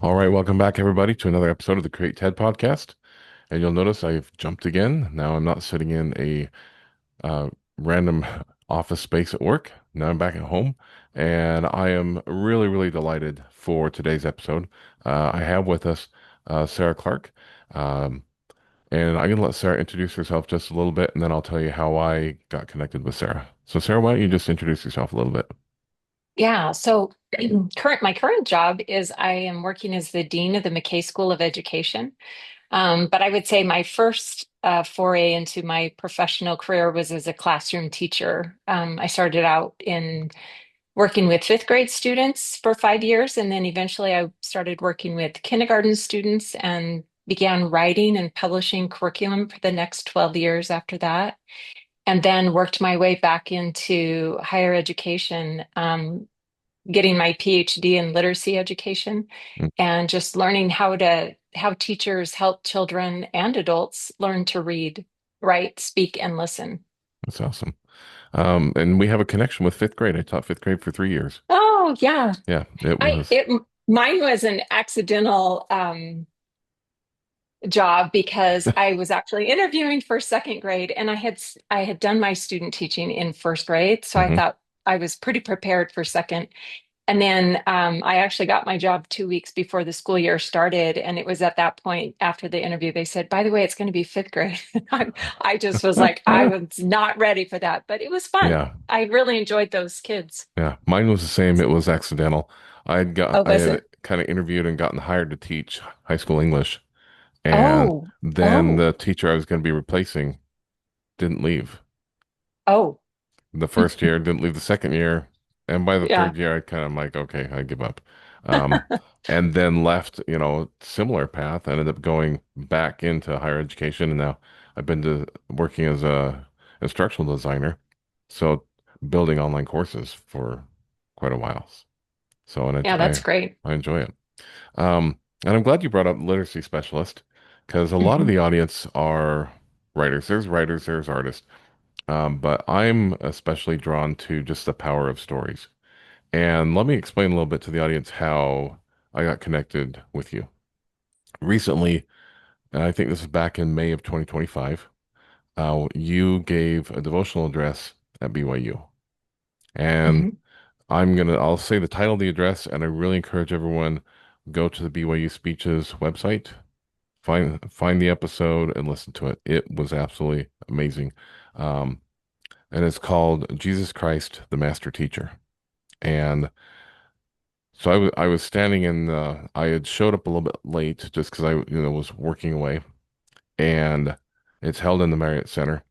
All right, welcome back, everybody, to another episode of the createTED podcast. And you'll notice I've jumped again. Now I'm not sitting in a uh, random office space at work. Now I'm back at home, and I am really, really delighted for today's episode. I have with us Sarah Clark, um, and I'm going to let Sarah introduce herself just a little bit, and then I'll tell you how I got connected with Sarah. So, Sarah, why don't you just introduce yourself a little bit? Yeah, so my current job is I am working as the dean of the McKay School of Education. But I would say my first foray into my professional career was as a classroom teacher. I started out in working with fifth grade students for 5 years, and then eventually I started working with kindergarten students and began writing and publishing curriculum for the next 12 years after that. And then worked my way back into higher education, getting my PhD in literacy education Mm, and just learning how teachers help children and adults learn to read, write, speak, and listen. that's awesome. And we have a connection with fifth grade. I taught fifth grade for 3 years. Oh yeah. Yeah, it I was. it Mine was an accidental job because I was actually interviewing for second grade and I had done my student teaching in first grade, so I Mhm. thought I was pretty prepared for second. And then I actually got my job 2 weeks before the school year started. And it was at that point after the interview, they said, by the way, it's going to be fifth grade. I just was like, I was not ready for that, but it was fun. Yeah, I really enjoyed those kids. yeah. Mine was the same. It was accidental. Oh, I was had it? kind of interviewed and gotten hired to teach high school English, and Oh, then oh, the teacher I was going to be replacing didn't leave. oh, The first year, didn't leave the second year, and by the yeah. third year, I kind of like, okay, I give up. Um, and then left, similar path. I ended up going back into higher education, and now I've been to working as a instructional designer, so building online courses for quite a while. So, and Yeah, that's great. I enjoy it. And I'm glad you brought up literacy specialist because a lot of Mhm. the audience are writers, there's artists. But I'm especially drawn to just the power of stories. And let me explain a little bit to the audience how I got connected with you. Recently, and I think this is back in May of 2025, you gave a devotional address at BYU. And Mhm. I'll say the title of the address, and I really encourage everyone go to the BYU Speeches website, find the episode and listen to it. It was absolutely amazing. Um, and it's called Jesus Christ, the Master Teacher. And so I was standing in I had showed up a little bit late just because was working away, and it's held in the Marriott Center.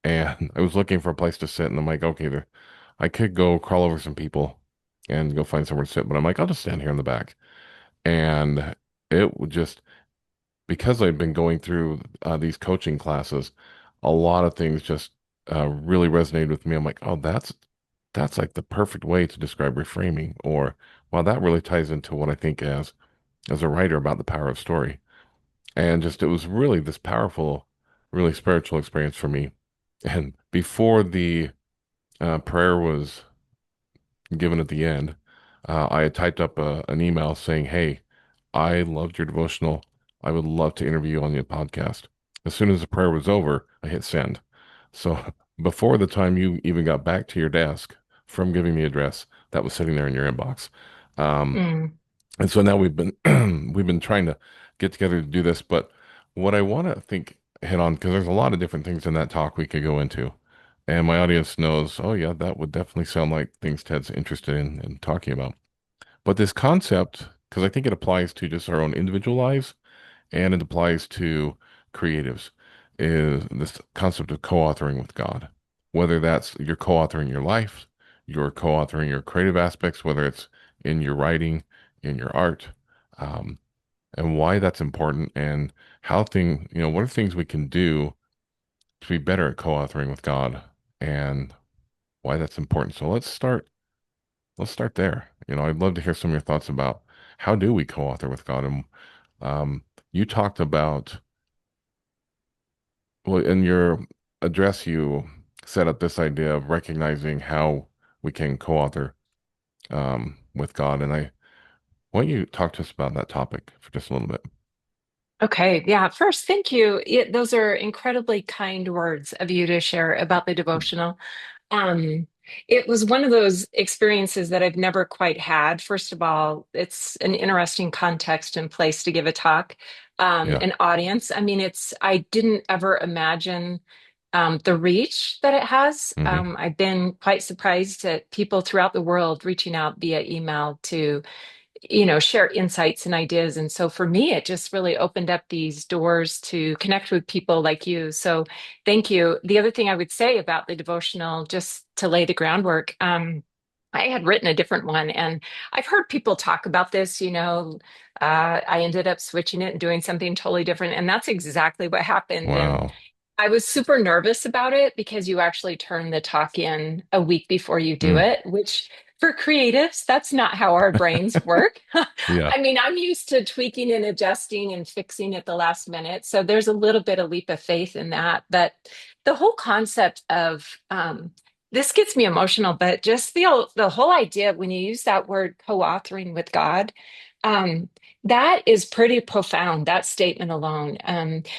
And I was looking for a place to sit, and I'm like, okay, I could go crawl over some people and go find somewhere to sit, but I'm like, I'll just stand here in the back. And it would just because I've been going through these coaching classes, a lot of things just really resonated with me. I'm like, oh, that's like the perfect way to describe reframing, or well, that really ties into what I think as a writer about the power of story. And just it was really this powerful, really spiritual experience for me. And before the prayer was given at the end, I had typed up an email saying, "Hey, I loved your devotional. I would love to interview you on your podcast." As soon as the prayer was over, I hit send. So before the time you even got back to your desk from giving the address, that was sitting there in your inbox. Um, Mm. and so now we've been we've been trying to get together to do this, but what I want to think hit on, because there's a lot of different things in that talk we could go into. And my audience knows, oh yeah, that would definitely sound like things Ted's interested in talking about. But this concept, because I think it applies to just our own individual lives and it applies to creatives, is this concept of co-authoring with God. Whether that's you're co-authoring your life, you're co-authoring your creative aspects, whether it's in your writing, in your art, um, and why that's important and what are things we can do to be better at co-authoring with God and why that's important. So let's start there. I'd love to hear some of your thoughts about how do we co-author with God? And you talked about, well, in your address, you set up this idea of recognizing how we can co-author with God. And Why don't you talk to us about that topic for just a little bit? Okay, yeah. First, thank you. Those are incredibly kind words of you to share about the devotional. Um, it was one of those experiences that I've never quite had. First of all, it's an interesting context and place to give a talk, Yeah. an audience. I mean, I didn't ever imagine the reach that it has. Hmm. I've been quite surprised at people throughout the world reaching out via email to share insights and ideas. And so for me, it just really opened up these doors to connect with people like you. So thank you. The other thing I would say about the devotional, just to lay the groundwork, I had written a different one, and I've heard people talk about this. I ended up switching it and doing something totally different. And that's exactly what happened. And Wow. I was super nervous about it because you actually turn the talk in a week before you do Mm. it, which for creatives, that's not how our brains work. Yeah. I mean, I'm used to tweaking and adjusting and fixing at the last minute. So there's a little bit of leap of faith in that. But the whole concept of this gets me emotional, but just the whole idea when you use that word co-authoring with God, um, that is pretty profound, that statement alone.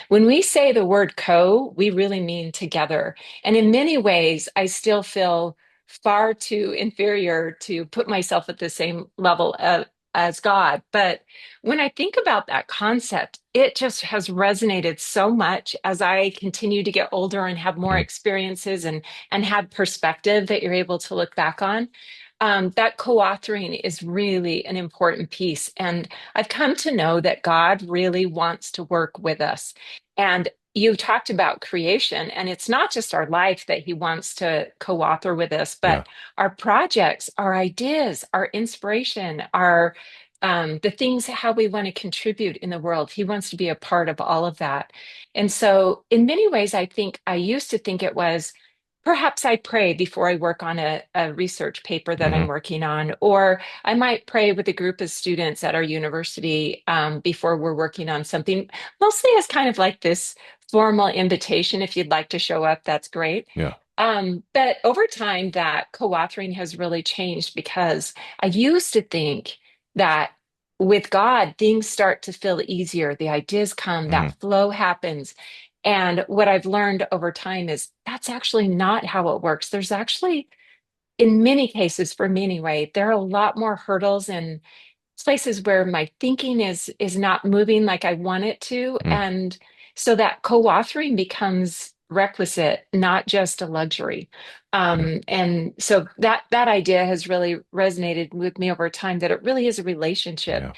When we say the word co, we really mean together. And in many ways, I still feel far too inferior to put myself at the same level as God. But when I think about that concept, it just has resonated so much as I continue to get older and have more Mm. experiences and have perspective that you're able to look back on. That co-authoring is really an important piece. And I've come to know that God really wants to work with us. And you talked about creation, and it's not just our life that he wants to co-author with us, Yeah. but our projects, our ideas, our inspiration, our the things how we want to contribute in the world. He wants to be a part of all of that. And so, in many ways, I think I used to think it was perhaps I pray before I work on a research paper that I'm Hmm. working on, or I might pray with a group of students at our university before we're working on something, mostly as kind of like this formal invitation. If you'd like to show up, that's great. Yeah. But over time, that co-authoring has really changed because I used to think that with God, things start to feel easier. The ideas come, Hmm. that flow happens. And what I've learned over time is that's actually not how it works. There's actually, in many cases, for me anyway, there are a lot more hurdles and places where my thinking is not moving like I want it to. Mm. And so that co-authoring becomes requisite, not just a luxury. Yeah. And so that idea has really resonated with me over time that it really is a relationship. Yeah.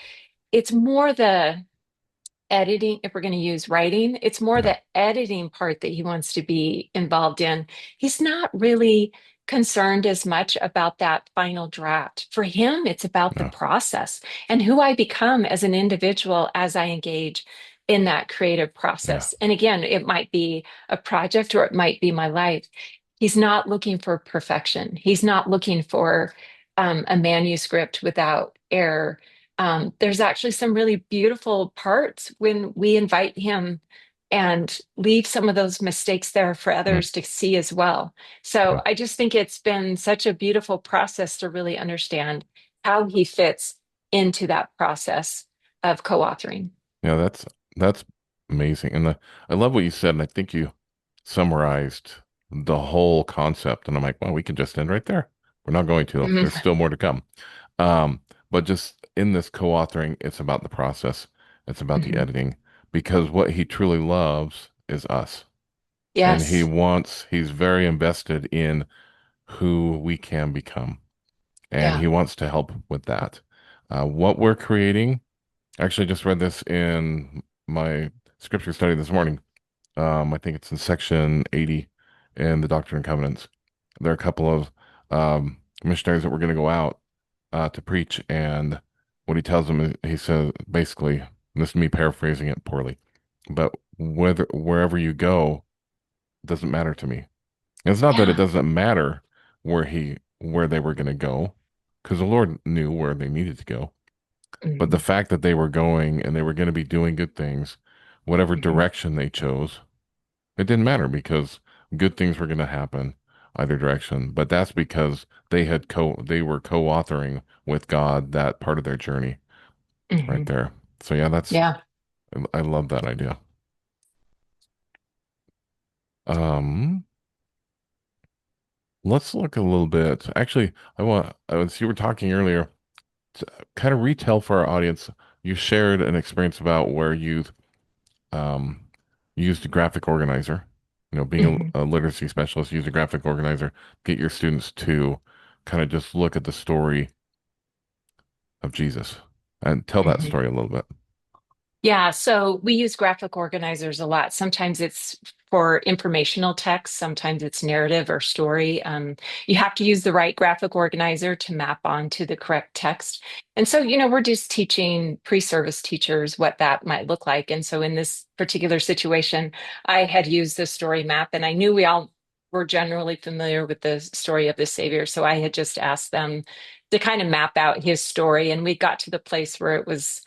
It's more the editing, if we're going to use writing, it's more Yeah. the editing part that he wants to be involved in. He's not really concerned as much about that final draft. For him, it's about the Yeah. process and who I become as an individual as I engage in that creative Yeah. process. And again, it might be a project or it might be my life. He's not looking for perfection. He's not looking for a manuscript without error. There's actually some really beautiful parts when we invite him and leave some of those mistakes there for Mm. others to see as well. So Yeah. I just think it's been such a beautiful process to really understand how he fits into that process of co-authoring. Yeah. That's amazing. And I love what you said. And I think you summarized the whole concept. And I'm like, well, we can just end right there. We're not going to, though. There's Mhm. still more to come. But just in this co-authoring, it's about the process. It's about the Mhm. editing because what he truly loves is us. And Yes. he's very invested in who we can become. And Yeah. he wants to help with that. What we're creating, I actually just read this in my scripture study this morning. I think it's in section 80 in the Doctrine and Covenants. There are a couple of missionaries that were going to go out to preach, and what he tells them is, he says basically, this is me paraphrasing it poorly, but wherever you go doesn't matter to me. And it's not that it Yeah. doesn't matter where they were going to go, because the Lord knew where they needed to go. But the Mhm. fact that they were going and they were going to be doing good things, whatever Mhm. direction they chose, it didn't matter because good things were going to happen either direction. But that's because they were co-authoring with God that part of their journey. right Hmm. there. So yeah, Yeah. I love that idea. Um, let's look a little bit. Actually, as you were talking earlier, to kind of retell for our audience, you shared an experience about where you um, used a graphic organizer, being Hmm. a literacy specialist, use a graphic organizer, get your students to kind of just look at the story of Jesus and tell that Hmm. story a little bit. Yeah, so we use graphic organizers a lot. Sometimes it's for informational text, sometimes it's narrative or story. You have to use the right graphic organizer to map onto the correct text. And so, we're just teaching pre-service teachers what that might look like. And so, in this particular situation, I had used the story map, and I knew we all were generally familiar with the story of the Savior. So, I had just asked them to kind of map out his story. And we got to the place where it was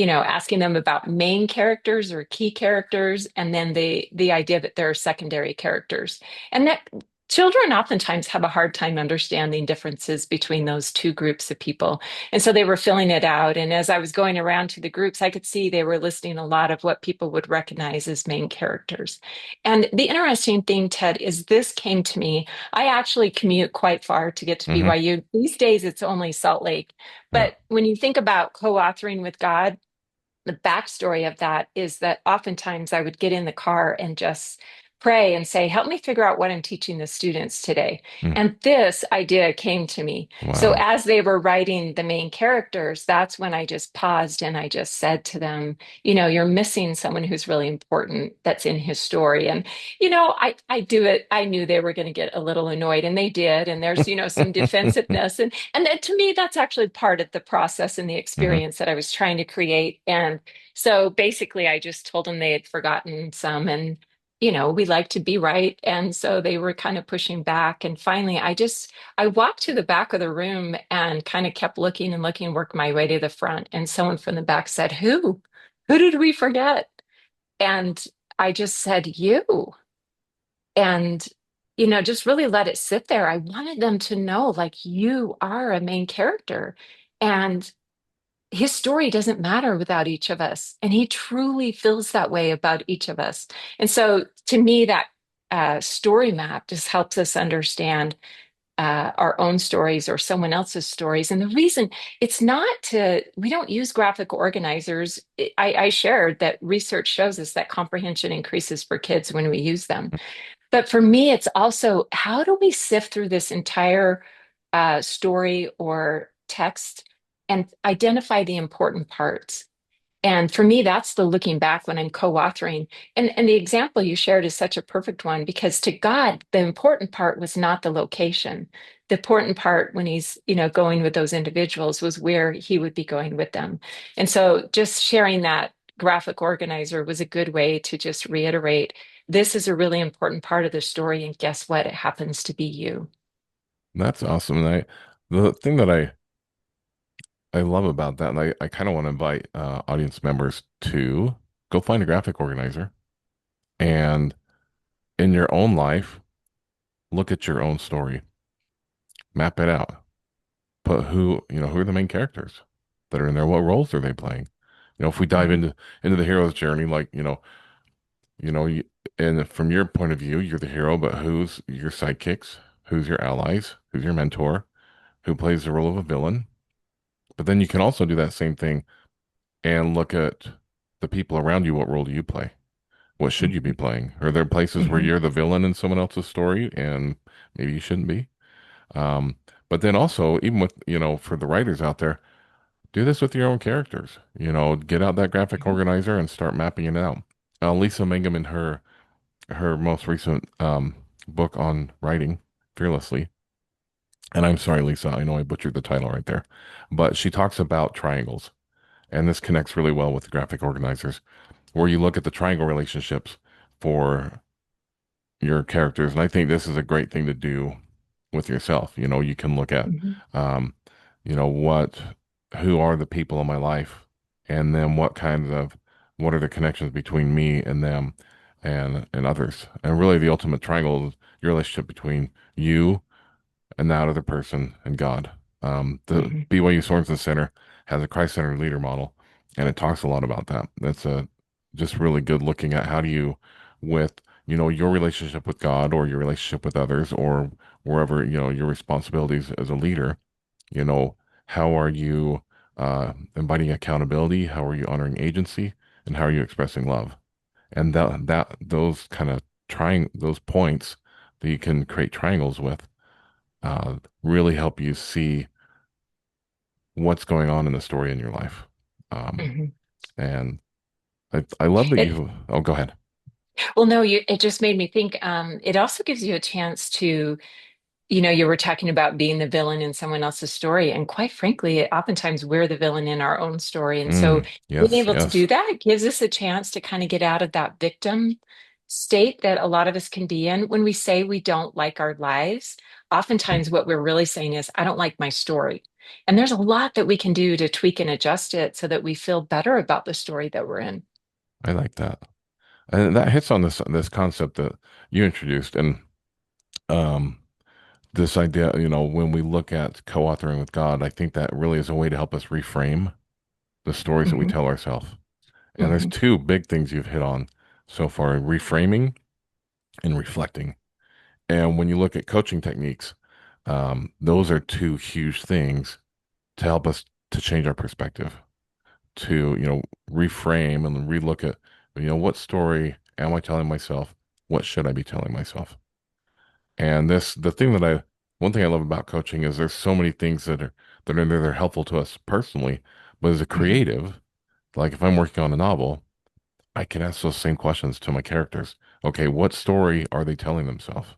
asking them about main characters or key characters, and then the idea that there are secondary characters, and that children oftentimes have a hard time understanding differences between those two groups of people. And so they were filling it out. And as I was going around to the groups, I could see they were listing a lot of what people would recognize as main characters. And the interesting thing, Ted, is this came to me. I actually commute quite far to get to Hmm. BYU. These days, it's only Salt Lake. Yeah. But when you think about co-authoring with God, the backstory of that is that oftentimes I would get in the car and just pray and say, help me figure out what I'm teaching the students today. Mm. And this idea came to me. So Wow. as they were writing the main characters, that's when I just paused and I just said to them, you're missing someone who's really important that's in his story. And, I do it. I knew they were going to get a little annoyed, and they did. And there's, some defensiveness. And then to me, that's actually part of the process and the Hmm. experience that I was trying to create. And so basically, I just told them they had forgotten some, and we like to be right. And so they were kind of pushing back. And finally, I walked to the back of the room and kind of kept looking and looking, worked my way to the front. And someone from the back said, Who? Who did we forget? And I just said, You. And just really let it sit there. I wanted them to know, like, you are a main character. And his story doesn't matter without each of us. And he truly feels that way about each of us. And so to me, that story map just helps us understand our own stories or someone else's stories. And the reason we don't use graphic organizers. I shared that research shows us that comprehension increases for kids when we use them. But for me, it's also how do we sift through this entire story or text and identify the important parts? And for me, that's the looking back when I'm co-authoring. And the example you shared is such a perfect one because to God, the important part was not the location. The important part when he's, going with those individuals was where he would be going with them. And so just sharing that graphic organizer was a good way to just reiterate this is a really important part of the story. And guess what? It happens to be you. That's awesome. And the thing that I love about that, and I kind of want to invite audience members to go find a graphic organizer and in your own life, look at your own story, map it out, put who are the main characters that are in there, what roles are they playing? If we dive Mhm. into the hero's journey, like you know, you, and from your point of view, you're the hero, but who's your sidekicks? Who's your allies? Who's your mentor? Who plays the role of a villain? But then you can also do that same thing and look at the people around you. What role do you play? What should you be Mhm. playing? Are there places where Mhm. you're the villain in someone else's story and maybe you shouldn't be? Um, but then also, even with, for the writers out there, do this with your own characters. Get out that graphic Mhm. organizer and start mapping it out. Lisa Mangum in her most recent book on writing, Fearlessly. And I'm sorry, Lisa, I know I butchered the title right there, but she talks about triangles. And this connects really well with the graphic organizers, where you look at the triangle relationships for your characters. And I think this is a great thing to do with yourself. You can look at, Mhm. um, who are the people in my life, and then what are the connections between me and them and others. And really, the ultimate triangle is your relationship between you and that other person and God. The Mhm. BYU Sorensen Center has a Christ-centered leader model, and it talks a lot about that. That's a just really good looking at how do you with your relationship with God or your relationship with others or wherever your responsibilities as a leader. You know, how are you inviting accountability? How are you honoring agency? And how are you expressing love? And that those kind of trying those points that you can create triangles with really help you see what's going on in the story in your life. Um, Mhm. and I love that It, you. Oh, go ahead. well, no, it just made me think, it also gives you a chance to, you were talking about being the villain in someone else's story. And quite frankly, oftentimes we're the villain in our own story. And so being Yes, able to yes. do that gives us a chance to kind of get out of that victim state that a lot of us can be in. When we say we don't like our lives, oftentimes what we're really saying is, I don't like my story. And there's a lot that we can do to tweak and adjust it so that we feel better about the story that we're in. I like that. And that hits on this concept that you introduced and um this idea, when we look at co-authoring with God, I think that really is a way to help us reframe the stories that we Hmm. tell ourselves. And there's Hmm. two big things you've hit on so far, reframing and reflecting. And when you look at coaching techniques, those are two huge things to help us to change our perspective, to, reframe and relook at, what story am I telling myself? What should I be telling myself? And one thing I love about coaching is there's so many things that are there that are helpful to us personally, but as a Hmm. creative, like if I'm working on a novel, I can ask those same questions to my characters. Okay, what story are they telling themselves?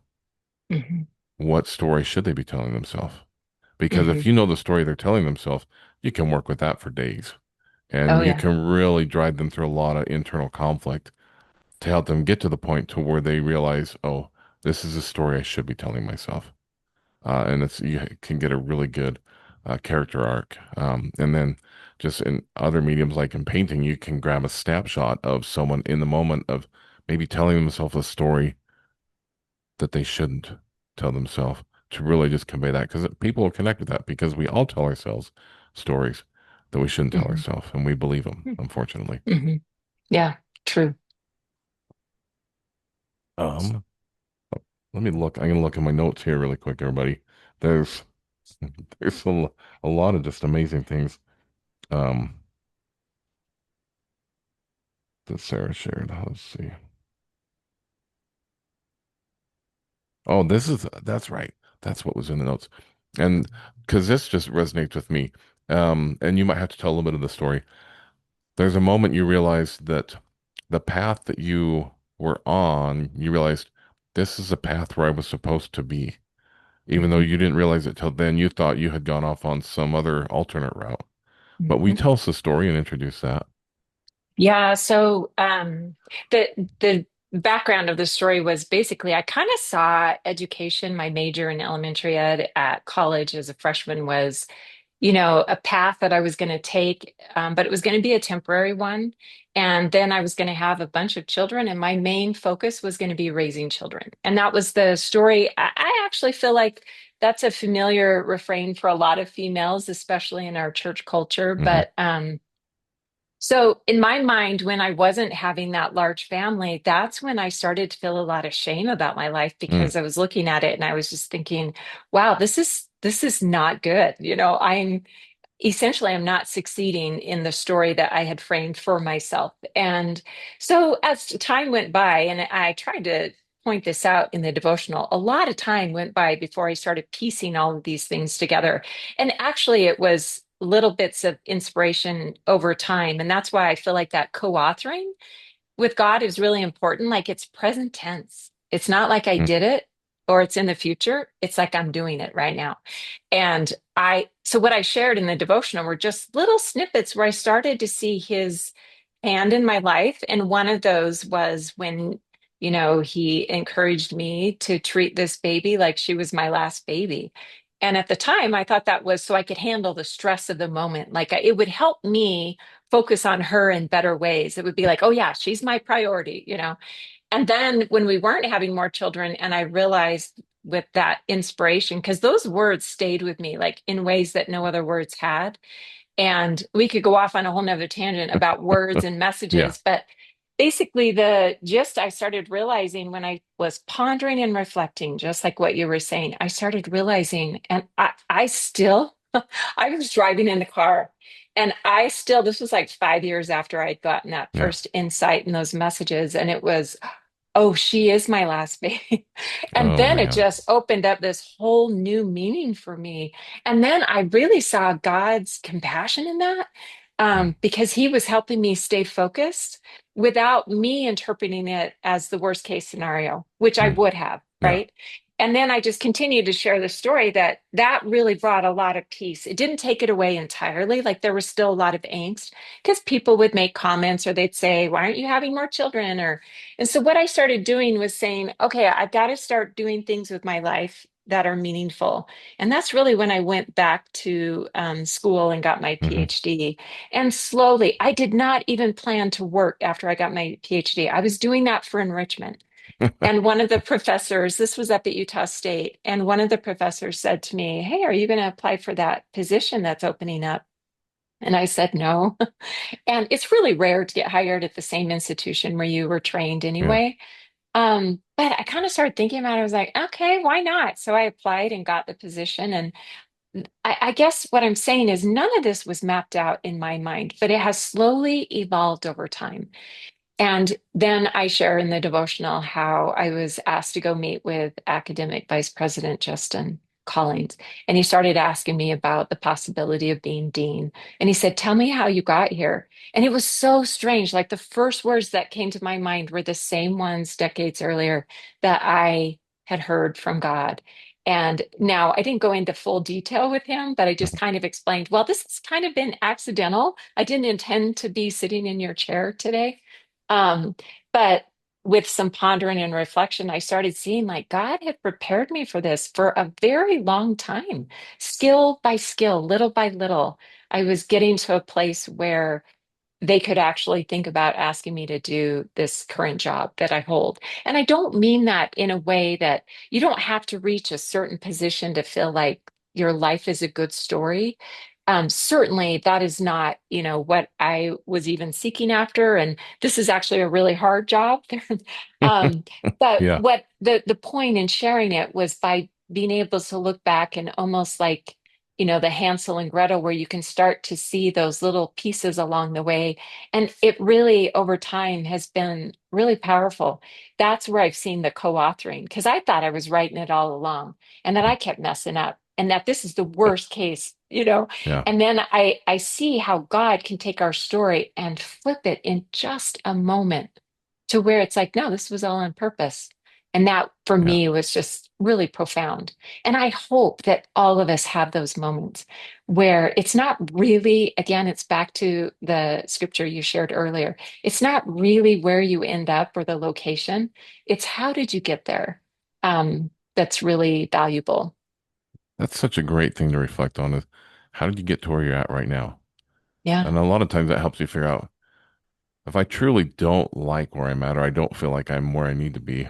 Hmm. What story should they be telling themselves? Because if Hmm. you know the story they're telling themselves, you can work with that for days. Oh, And you yeah. can really drive them through a lot of internal conflict to help them get to the point to where they realize, oh, this is a story I should be telling myself. And it's you can get a really good character arc. And then just in other mediums like in painting, you can grab a snapshot of someone in the moment of maybe telling themselves a story that they shouldn't tell themselves to really just convey that because people will connect with that because we all tell ourselves stories that we shouldn't tell Hmm. ourselves and we believe them, unfortunately. Hmm. Yeah, true. Um, Let me look. I'm gonna look at my notes here really quick, everybody. There's there's a lot of just amazing things um that Sarah shared. Let's see. Oh, that's right. That's what was in the notes. And because this just resonates with me. And you might have to tell a little bit of the story. There's a moment you realize that the path that you were on, you realized this is a path where I was supposed to be. Even though Hmm. you didn't realize it till then, you thought you had gone off on some other alternate route. But we Hmm. tell us the story and introduce that. Yeah, so the background of the story was basically I kind of saw education, my major in elementary ed at college as a freshman was, a path that I was going to take, but it was going to be a temporary one. And then I was going to have a bunch of children, and my main focus was going to be raising children. And that was the story. I actually feel like that's a familiar refrain for a lot of females, especially in our church culture. Hmm. So in my mind, when I wasn't having that large family, that's when I started to feel a lot of shame about my life Mm. because I was looking at it and I was just thinking, wow, this is not good. I'm not succeeding in the story that I had framed for myself. And so as time went by, and I tried to point this out in the devotional, a lot of time went by before I started piecing all of these things together. And actually, it was little bits of inspiration over time. And that's why I feel like that co-authoring with God is really important. Like it's present tense. It's not like I Mm. did it or it's in the future. It's like I'm doing it right now. So what I shared in the devotional were just little snippets where I started to see his hand in my life. And one of those was when, he encouraged me to treat this baby like she was my last baby. And at the time, I thought that was so I could handle the stress of the moment. Like it would help me focus on her in better ways. It would be like, oh, yeah, she's my priority. And then when we weren't having more children, and I realized with that inspiration, because those words stayed with me like in ways that no other words had. And we could go off on a whole nother tangent about words and Yeah. messages, but basically the gist I started realizing when I was pondering and reflecting, just like what you were saying, I started realizing, and I still, I was driving in the car and I still, this was like 5 years after I'd gotten that Yeah. first insight in those messages. And it was, oh, she is my last baby. And Oh then it man. just opened up this whole new meaning for me. And then I really saw God's compassion in that, Mm. because he was helping me stay focused without me interpreting it as the worst case scenario, which I Mm. would have, Yeah. right? And then I just continued to share the story that that really brought a lot of peace. It didn't take it away entirely. Like there was still a lot of angst because people would make comments or they'd say, "Why aren't you having more children?" Or and so what I started doing was saying, okay, I've got to start doing things with my life that are meaningful. And that's really when I went back to school and got my Hmm. PhD. And slowly, I did not even plan to work after I got my PhD. I was doing that for enrichment. And one of the professors, this was up at Utah State, and one of the professors said to me, "Hey, are you going to apply for that position that's opening up?" And I said, "No." And it's really rare to get hired at the same institution where you were trained Yeah. anyway. But I kind of started thinking about it. I was like, okay, why not? So I applied and got the position. And I guess what I'm saying is none of this was mapped out in my mind, but it has slowly evolved over time. And then I share in the devotional how I was asked to go meet with academic vice president Justin Collins. And he started asking me about the possibility of being dean. And he said, "Tell me how you got here." And it was so strange. Like the first words that came to my mind were the same ones decades earlier that I had heard from God. And now I didn't go into full detail with him, but I just kind of explained, well, this has kind of been accidental. I didn't intend to be sitting in your chair today. Um, but with some pondering and reflection, I started seeing like God had prepared me for this for a very long time, skill by skill, little by little. I was getting to a place where they could actually think about asking me to do this current job that I hold. And I don't mean that in a way that you don't have to reach a certain position to feel like your life is a good story. Certainly, that is not, what I was even seeking after. And this is actually a really hard job. um, but Yeah. what the point in sharing it was by being able to look back and almost like the Hansel and Gretel, where you can start to see those little pieces along the way. And it really, over time, has been really powerful. That's where I've seen the co-authoring, because I thought I was writing it all along and that I kept messing up and that this is the worst case. Yeah. And then I see how God can take our story and flip it in just a moment to where it's like, no, this was all on purpose. And that for Yeah. me was just really profound. And I hope that all of us have those moments where it's not really, again, it's back to the scripture you shared earlier. It's not really where you end up or the location. It's how did you get there? That's really valuable. That's such a great thing to reflect on is how did you get to where you're at right now? Yeah. And a lot of times that helps you figure out if I truly don't like where I'm at or I don't feel like I'm where I need to be,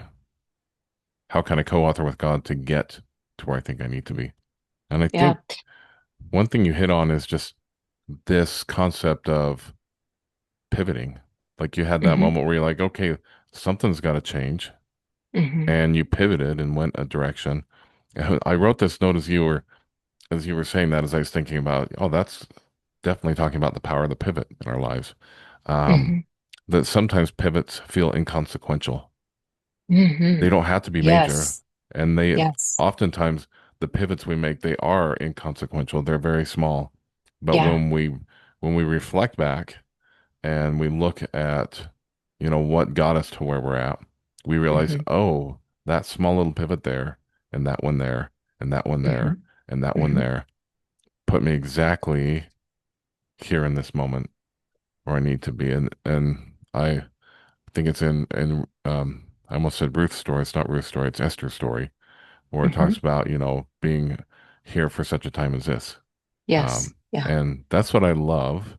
how can I co-author with God to get to where I think I need to be? And I Yeah. think one thing you hit on is just this concept of pivoting. Like you had that Hmm. moment where you're like, okay, something's got to change. Hmm. And you pivoted and went a direction. I wrote this note as you were saying that, as I was thinking about, oh, that's definitely talking about the power of the pivot in our lives. Um, Hmm. that sometimes pivots feel inconsequential. Hmm. They don't have to be major. Yes. And they Yes. oftentimes the pivots we make, they are inconsequential. They're very small. But Yeah. when we reflect back and we look at, what got us to where we're at, we realize, Hmm. oh, that small little pivot there, and that one there, and that one there, Hmm. and that one Hmm. there put me exactly here in this moment where I need to be. And I think it's in I almost said Ruth's story. It's not Ruth's story, it's Esther's story, where it Hmm. talks about, being here for such a time as this. Yes. Um, Yeah. and that's what I love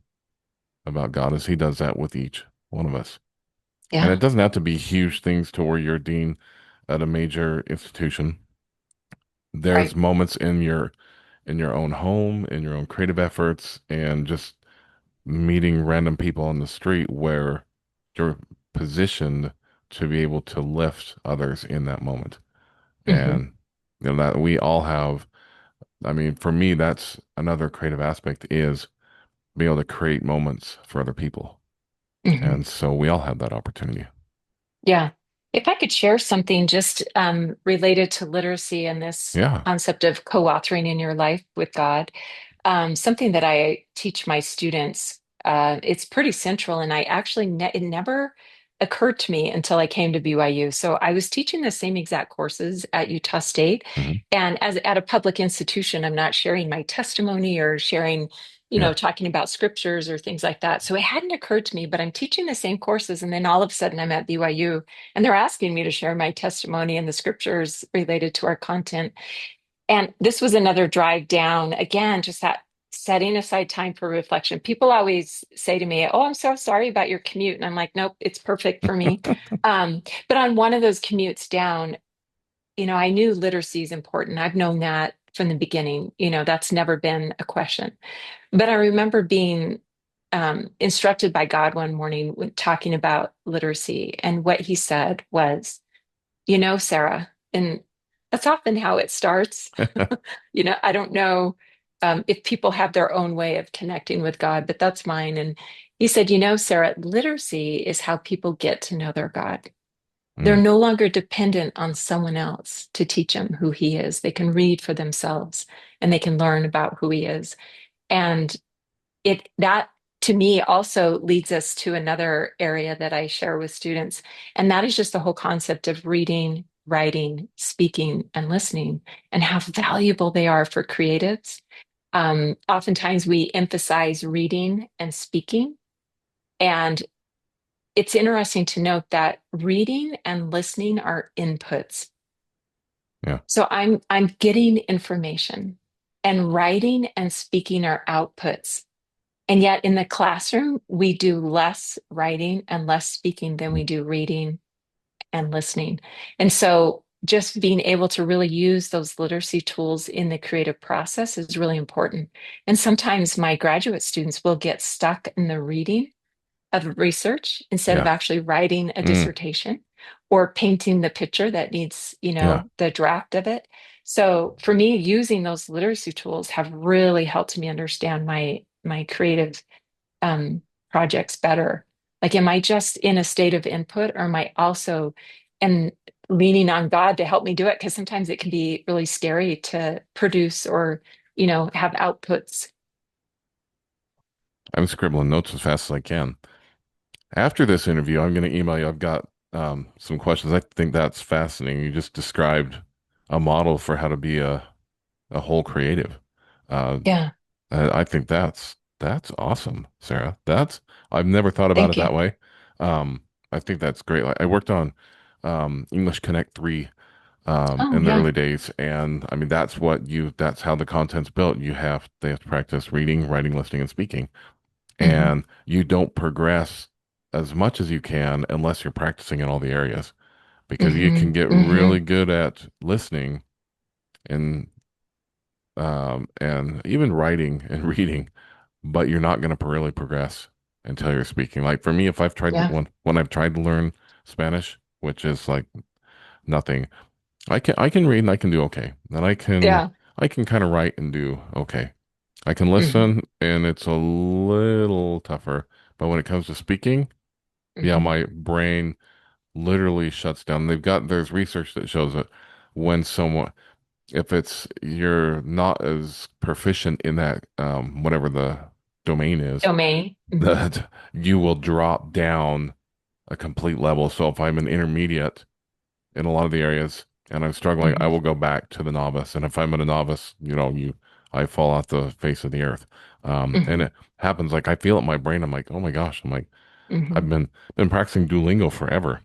about God is he does that with each one of us. And Yeah. it doesn't have to be huge things to where you're dean at a major institution. There's Right. moments in in your own home, in your own creative efforts, and just meeting random people on the street where you're positioned to be able to lift others in that moment. Hmm. And that we all have, I mean, for me, that's another creative aspect is being able to create moments for other people. Hmm. And so we all have that opportunity. Yeah. If I could share something just related to literacy and this Yeah. concept of co-authoring in your life with God, something that I teach my students, it's pretty central, and I actually it never occurred to me until I came to BYU. So I was teaching the same exact courses at Utah State, Hmm. and as at a public institution, I'm not sharing my testimony or sharing, Yeah. talking about scriptures or things like that. So it hadn't occurred to me, but I'm teaching the same courses, and then all of a sudden I'm at BYU, and they're asking me to share my testimony and the scriptures related to our content. And this was another drive down, again, just that setting aside time for reflection. People always say to me, "Oh, I'm so sorry about your commute." And I'm like, "Nope, it's perfect for me." But on one of those commutes down, I knew literacy is important. I've known that from the beginning. That's never been a question. But I remember being instructed by God one morning when talking about literacy. And what he said was, Sarah, and that's often how it starts. I don't know if people have their own way of connecting with God, but that's mine. And he said, Sarah, literacy is how people get to know their God. They're Mm. no longer dependent on someone else to teach them who he is. They can read for themselves and they can learn about who he is. And that to me also leads us to another area that I share with students, and that is just the whole concept of reading, writing, speaking, and listening, and how valuable they are for creatives. Oftentimes we emphasize reading and speaking, and it's interesting to note that reading and listening are inputs. Yeah. So I'm getting information, and writing and speaking are outputs. And yet in the classroom, we do less writing and less speaking than we do reading and listening. And so just being able to really use those literacy tools in the creative process is really important. And sometimes my graduate students will get stuck in the reading of research instead of Yeah. actually writing a Mm. dissertation or painting the picture that needs, Yeah. the draft of it. So for me, using those literacy tools have really helped me understand my creative um, projects better. Like, am I just in a state of input, or am I also and leaning on God to help me do it? Because sometimes it can be really scary to produce or, have outputs. I'm scribbling notes as fast as I can. After this interview, I'm going to email you. I've got some questions. I think that's fascinating. You just described a model for how to be a whole creative. Uh, Yeah, I think that's awesome, Sarah. That's I've never thought about it thank you. that way. Um, I think that's great. Like, I worked on English Connect 3 Oh, in the yeah. early days, and I mean that's how the content's built. They have to practice reading, writing, listening, and speaking, Hmm. and you don't progress as much as you can unless you're practicing in all the areas because you Hmm. can get Hmm. really good at listening and and even writing and reading, but you're not going to really progress until you're speaking. Like for me, if I've tried Yeah. when I've tried to learn Spanish, which is like nothing, I can read and I can do okay. And Yeah. I can kind of write and do okay. I can Hmm. listen and it's a little tougher, but when it comes to speaking, yeah, Hmm. my brain literally shuts down. There's research that shows that when someone if it's you're not as proficient in that whatever the domain is, Domain. Hmm. that you will drop down a complete level. So if I'm an intermediate in a lot of the areas and I'm struggling, I Hmm. will go back to the novice. And if I'm at a novice, I fall off the face of the earth. And Hmm. it happens like I feel it in my brain. I'm like, oh my gosh. I'm like, Hmm. I've been practicing Duolingo forever,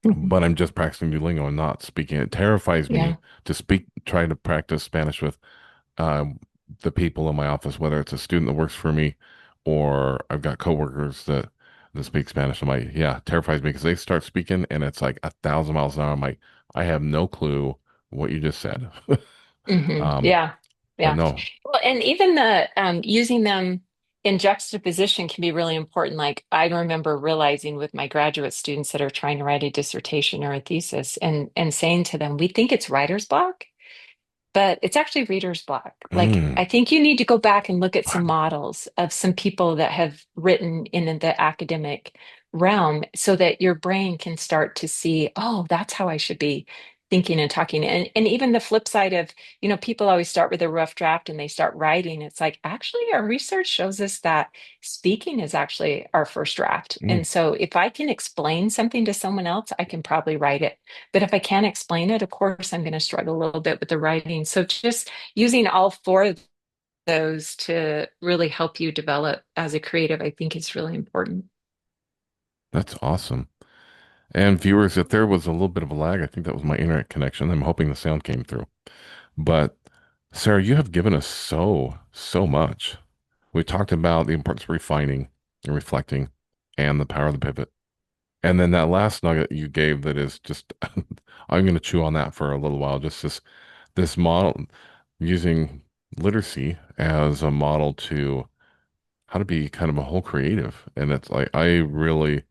Hmm. but I'm just practicing Duolingo and not speaking. It terrifies Yeah. me to try to practice Spanish with um, the people in my office, whether it's a student that works for me or I've got coworkers that speak Spanish. I'm like, yeah, it terrifies me because they start speaking and it's like 1,000 miles an hour. I'm like, I have no clue what you just said. Um, Yeah. But Yeah. no. Well, and even the using them in juxtaposition can be really important. Like I remember realizing with my graduate students that are trying to write a dissertation or a thesis and saying to them, we think it's writer's block, but it's actually reader's block. Like, Mm, I think you need to go back and look at some what? models of some people that have written in the academic realm so that your brain can start to see, oh, that's how I should be thinking and talking. And even the flip side of, people always start with a rough draft and they start writing. It's like, actually, our research shows us that speaking is actually our first draft. Mm, And so if I can explain something to someone else, I can probably write it. But if I can't explain it, of course, I'm going to struggle a little bit with the writing. So just using all four of those to really help you develop as a creative, I think is really important. that's awesome. And viewers, if there was a little bit of a lag, I think that was my internet connection. I'm hoping the sound came through. But Sarah, you have given us so much. We talked about the importance of refining and reflecting and the power of the pivot. And then that last nugget you gave that is just I'm going to chew on that for a little while. Just this model using literacy as a model to how to be kind of a whole creative. And it's like I really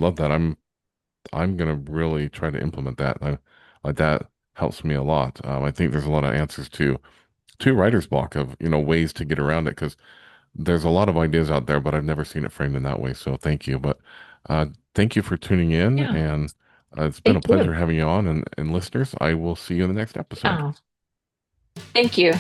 love that. I'm gonna really try to implement that. Like that helps me a lot. I think there's a lot of answers to writer's block of ways to get around it because there's a lot of ideas out there, but I've never seen it framed in that way. So thank you. But thank you for tuning in, Yeah, and it's been a thank you. pleasure having you on. And listeners, I will see you in the next episode. Oh, thank you.